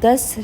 10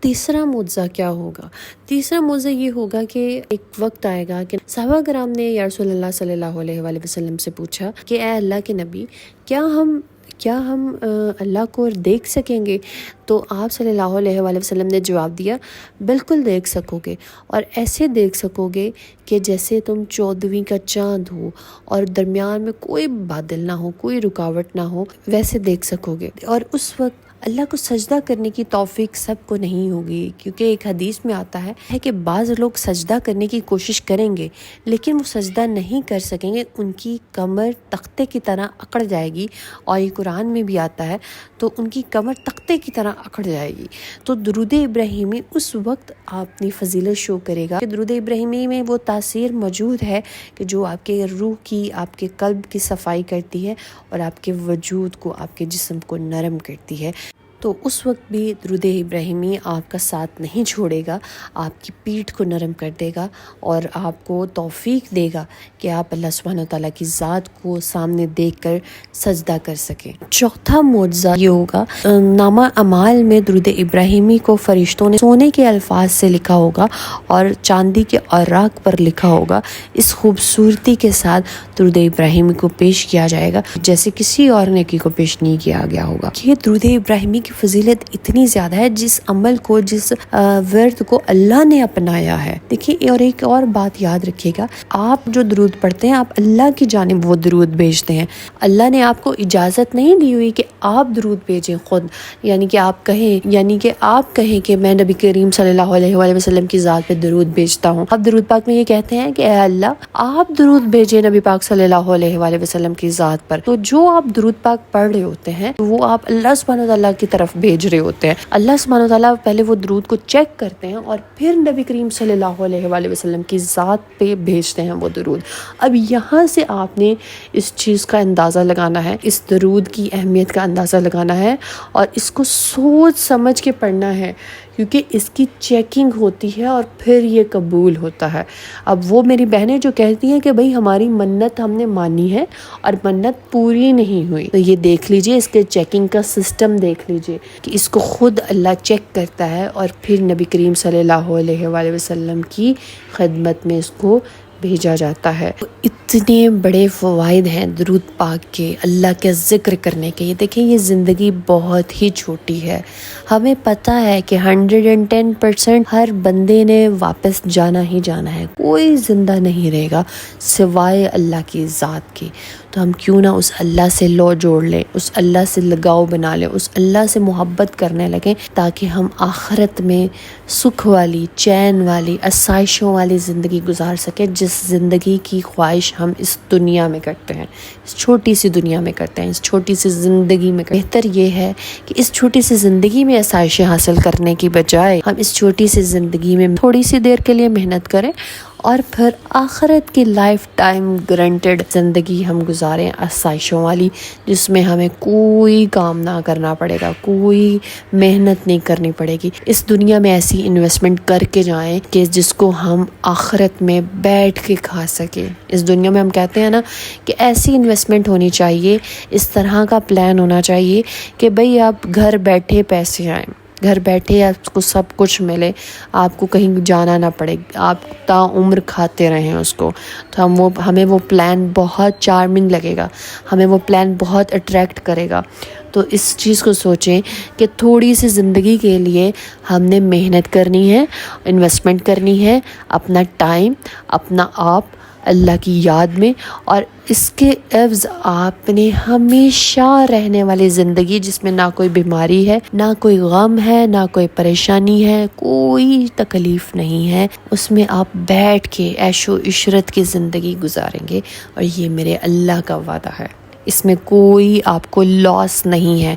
تیسرا معجزہ کیا ہوگا؟ تیسرا معجزہ یہ ہوگا کہ ایک وقت آئے گا کہ صحابہ کرام نے یا رسول اللہ صلی اللہ علیہ وآلہ وسلم سے پوچھا کہ اے اللہ کے نبی، کیا ہم اللہ کو دیکھ سکیں گے؟ تو آپ صلی اللہ علیہ وآلہ وسلم نے جواب دیا، بالکل دیکھ سکو گے، اور ایسے دیکھ سکو گے کہ جیسے تم 14ویں کا چاند ہو اور درمیان میں کوئی بادل نہ ہو، کوئی رکاوٹ نہ ہو، ویسے دیکھ سکو گے۔ اور اس وقت اللہ کو سجدہ کرنے کی توفیق سب کو نہیں ہوگی، کیونکہ ایک حدیث میں آتا ہے کہ بعض لوگ سجدہ کرنے کی کوشش کریں گے لیکن وہ سجدہ نہیں کر سکیں گے، ان کی کمر تختے کی طرح اکڑ جائے گی، اور یہ قرآن میں بھی آتا ہے، تو ان کی کمر تختے کی طرح اکڑ جائے گی۔ تو درود ابراہیمی اس وقت اپنی فضیلت شو کرے گا کہ درود ابراہیمی میں وہ تاثیر موجود ہے کہ جو آپ کے روح کی، آپ کے قلب کی صفائی کرتی ہے اور آپ کے وجود کو، آپ کے جسم کو نرم کرتی ہے۔ تو اس وقت بھی درود ابراہیمی آپ کا ساتھ نہیں چھوڑے گا، آپ کی پیٹھ کو نرم کر دے گا اور آپ کو توفیق دے گا کہ آپ اللہ سبحانہ وتعالیٰ کی ذات کو سامنے دیکھ کر سجدہ کر سکیں۔ چوتھا معجزہ یہ ہوگا، نامہ اعمال میں درود ابراہیمی کو فرشتوں نے سونے کے الفاظ سے لکھا ہوگا اور چاندی کے اوراق پر لکھا ہوگا۔ اس خوبصورتی کے ساتھ درود ابراہیمی کو پیش کیا جائے گا جیسے کسی اور نیکی کو پیش نہیں کیا گیا ہوگا۔ یہ درود ابراہیمی کی فضیلت اتنی زیادہ ہے، جس عمل کو، جس ورد کو اللہ نے اپنایا ہے۔ دیکھیے، اور ایک اور بات یاد رکھیے گا، آپ جو درود پڑھتے ہیں آپ اللہ کی جانب وہ درود بھیجتے ہیں۔ اللہ نے آپ کو اجازت نہیں دی ہوئی کہ آپ درود بھیجیں خود، یعنی کہ آپ کہیں کہ میں نبی کریم صلی اللہ علیہ وآلہ وسلم کی ذات پہ درود بھیجتا ہوں۔ آپ درود پاک میں یہ کہتے ہیں کہ اے اللہ آپ درود بھیجیں نبی پاک صلی اللہ علیہ وآلہ وسلم کی ذات پر۔ تو جو آپ درود پاک پڑھ رہے ہوتے ہیں وہ آپ اللہ سبحانہ تعالیٰ کی طرف بھیج رہے ہوتے ہیں۔ اللہ سبحانہ تعالیٰ پہلے وہ درود کو چیک کرتے ہیں اور پھر نبی کریم صلی اللہ علیہ وآلہ وسلم کی ذات پہ بھیجتے ہیں وہ درود۔ اب یہاں سے آپ نے اس چیز کا اندازہ لگانا ہے، اس درود کی اہمیت کا اندازہ لگانا ہے اور اس کو سوچ سمجھ کے پڑھنا ہے، کیونکہ اس کی چیکنگ ہوتی ہے اور پھر یہ قبول ہوتا ہے۔ اب وہ میری بہنیں جو کہتی ہیں کہ بھئی ہماری منت ہم نے مانی ہے اور منت پوری نہیں ہوئی، تو یہ دیکھ لیجئے، اس کے چیکنگ کا سسٹم دیکھ لیجئے کہ اس کو خود اللہ چیک کرتا ہے اور پھر نبی کریم صلی اللہ علیہ وآلہ وسلم کی خدمت میں اس کو بھیجا جاتا ہے۔ اتنے بڑے فوائد ہیں درود پاک کے، اللہ کے ذکر کرنے کے۔ یہ دیکھیں، یہ زندگی بہت ہی چھوٹی ہے، ہمیں پتہ ہے کہ 110% ہر بندے نے واپس جانا ہی جانا ہے، کوئی زندہ نہیں رہے گا سوائے اللہ کی ذات کے۔ تو ہم کیوں نہ اس اللہ سے لو جوڑ لیں، اس اللہ سے لگاؤ بنا لیں، اس اللہ سے محبت کرنے لگیں، تاکہ ہم آخرت میں سکھ والی، چین والی، آسائشوں والی زندگی گزار سکیں، جس زندگی کی خواہش ہم اس دنیا میں کرتے ہیں، اس چھوٹی سی دنیا میں کرتے ہیں، اس چھوٹی سی زندگی میں کرتے ہیں۔ بہتر یہ ہے کہ اس چھوٹی سی زندگی میں آسائشیں حاصل کرنے کی بجائے ہم اس چھوٹی سی زندگی میں تھوڑی سی دیر کے لیے محنت کریں اور پھر آخرت کی لائف ٹائم گرانٹیڈ زندگی ہم گزاریں آسائشوں والی، جس میں ہمیں کوئی کام نہ کرنا پڑے گا، کوئی محنت نہیں کرنی پڑے گی۔ اس دنیا میں ایسی انویسٹمنٹ کر کے جائیں کہ جس کو ہم آخرت میں بیٹھ کے کھا سکیں۔ اس دنیا میں ہم کہتے ہیں نا کہ ایسی انویسٹمنٹ ہونی چاہیے، اس طرح کا پلان ہونا چاہیے کہ بھئی آپ گھر بیٹھے پیسے آئیں، گھر بیٹھے آپ کو سب کچھ ملے، آپ کو کہیں جانا نہ پڑے، آپ تا عمر کھاتے رہیں اس کو۔ تو ہمیں وہ پلان بہت چارمنگ لگے گا، ہمیں وہ پلان بہت اٹریکٹ کرے گا۔ تو اس چیز کو سوچیں کہ تھوڑی سی زندگی کے لیے ہم نے محنت کرنی ہے، انویسٹمنٹ کرنی ہے، اپنا ٹائم، اپنا آپ اللہ کی یاد میں، اور اس کے عوض آپ نے ہمیشہ رہنے والی زندگی، جس میں نہ کوئی بیماری ہے، نہ کوئی غم ہے، نہ کوئی پریشانی ہے، کوئی تکلیف نہیں ہے، اس میں آپ بیٹھ کے عیش و عشرت کی زندگی گزاریں گے، اور یہ میرے اللہ کا وعدہ ہے۔ اس میں کوئی آپ کو لاس نہیں ہے،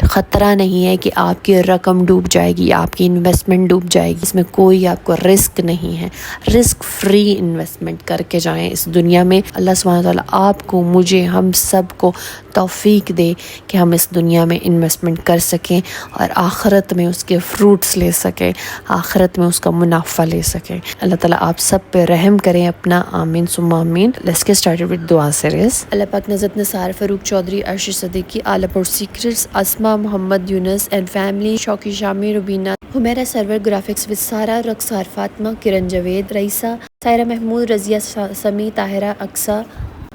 خطرہ نہیں ہے کہ آپ کی رقم ڈوب جائے گی، آپ کی انویسٹمنٹ ڈوب جائے گی، اس میں کوئی آپ کو رسک نہیں ہے۔ رسک فری انویسٹمنٹ کر کے جائیں اس دنیا میں۔ اللہ سبحانہ تعالیٰ آپ کو، مجھے، ہم سب کو توفیق دے کہ ہم اس دنیا میں انویسٹمنٹ کر سکیں اور آخرت میں اس کے فروٹس لے سکیں، آخرت میں اس کا منافع لے سکیں۔ اللہ تعالیٰ آپ سب پہ رحم کریں اپنا، آمین ثم آمین۔ لیٹس گیٹ اسٹارٹڈ ود دعا سیریز۔ اللہ پاک Nusrat Nisar Farooq Chaudhry, Arsh Siddiqui, all pure secrets, Asma Muhammad Younis and family, Shauqi Shami, Rubina Humaira Sarwar graphics with Sara, Rukhsar Fatima, Kiran Javed, Raeesa, Saira Mahmood, Razia Sami, Tahira Aqsa,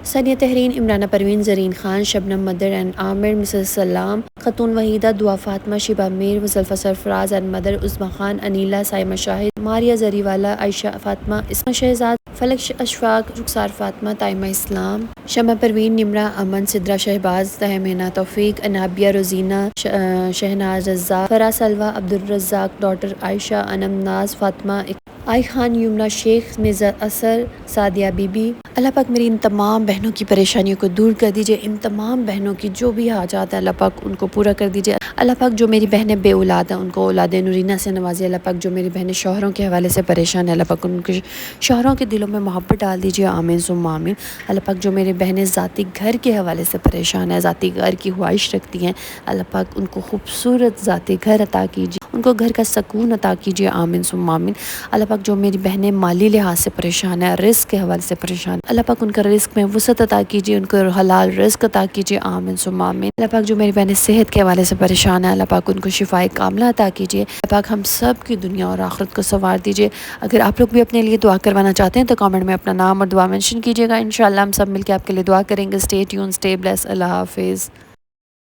Sania Tahreen, Imrana Parveen, Zarin Khan, Shabnam mother and Aamir, Mrs Salam, خاتون وحیدہ، دعا فاطمہ، شیبہ میر، مزدلفہ سرفراز اینڈ مدر، عظمیٰ خان، انیلہ، سائمہ شاہد، ماریہ زری والا، عائشہ فاطمہ، اسمہ شہزاد، فلک اشفاق، رخسار فاطمہ، تائمہ اسلام، شمع پروین، نمرہ امن، سدرہ شہباز، تہمینہ توفیق، انابیہ روزینہ، شہناز رزاق، فرح سلویٰ، عبدالرزاق، ڈاٹر عائشہ، انم ناز، فاطمہ، آئی خان، یمنہ شیخ، مرزا اثر، سعدیہ بی بی۔ اللہ پاک میری ان تمام بہنوں کی پریشانیوں کو دور کر دیجئے، ان تمام بہنوں کی جو بھی حاجات ہیں اللہ پاک ان کو پورا کر دیجئے۔ اللہ پاک جو میری بہنیں بے اولاد ہیں ان کو اولاد نورینہ سے نوازے۔ اللہ پاک جو میری بہنیں شوہروں کے حوالے سے پریشان ہیں اللہ پاک ان کے شوہروں کے دلوں میں محبت ڈال دیجئے، آمین ثم آمین۔ اللہ پاک جو میری بہنیں ذاتی گھر کے حوالے سے پریشان ہیں، ذاتی گھر کی خواہش رکھتی ہیں، اللہ پاک ان کو خوبصورت ذاتی گھر عطا کیجئے، ان کو گھر کا سکون عطا کیجئے، آمین ثم آمین۔ اللہ پاک جو میری بہنیں مالی لحاظ سے پریشان ہیں، رزق کے حوالے سے پریشان ہیں، اللہ پاک ان کا رزق میں وسعت عطا کیجئے، ان کو حلال رزق عطا کیجئے، آمین ثم آمین۔ اللہ پاک جو میری بہنیں صحت کے حوالے سے پریشان ہیں، اللہ پاک ان کو شفائے کاملہ عطا کیجئے۔ اللہ پاک ہم سب کی دنیا اور آخرت کو سنوار دیجئے۔ اگر آپ لوگ بھی اپنے لیے دعا کروانا چاہتے ہیں تو کامنٹ میں اپنا نام اور دعا مینشن کیجئے گا، انشاءاللہ ہم سب مل کے آپ کے لیے دعا کریں گے۔ اسٹے ٹیون، اسٹے بلیس، اللہ حافظ۔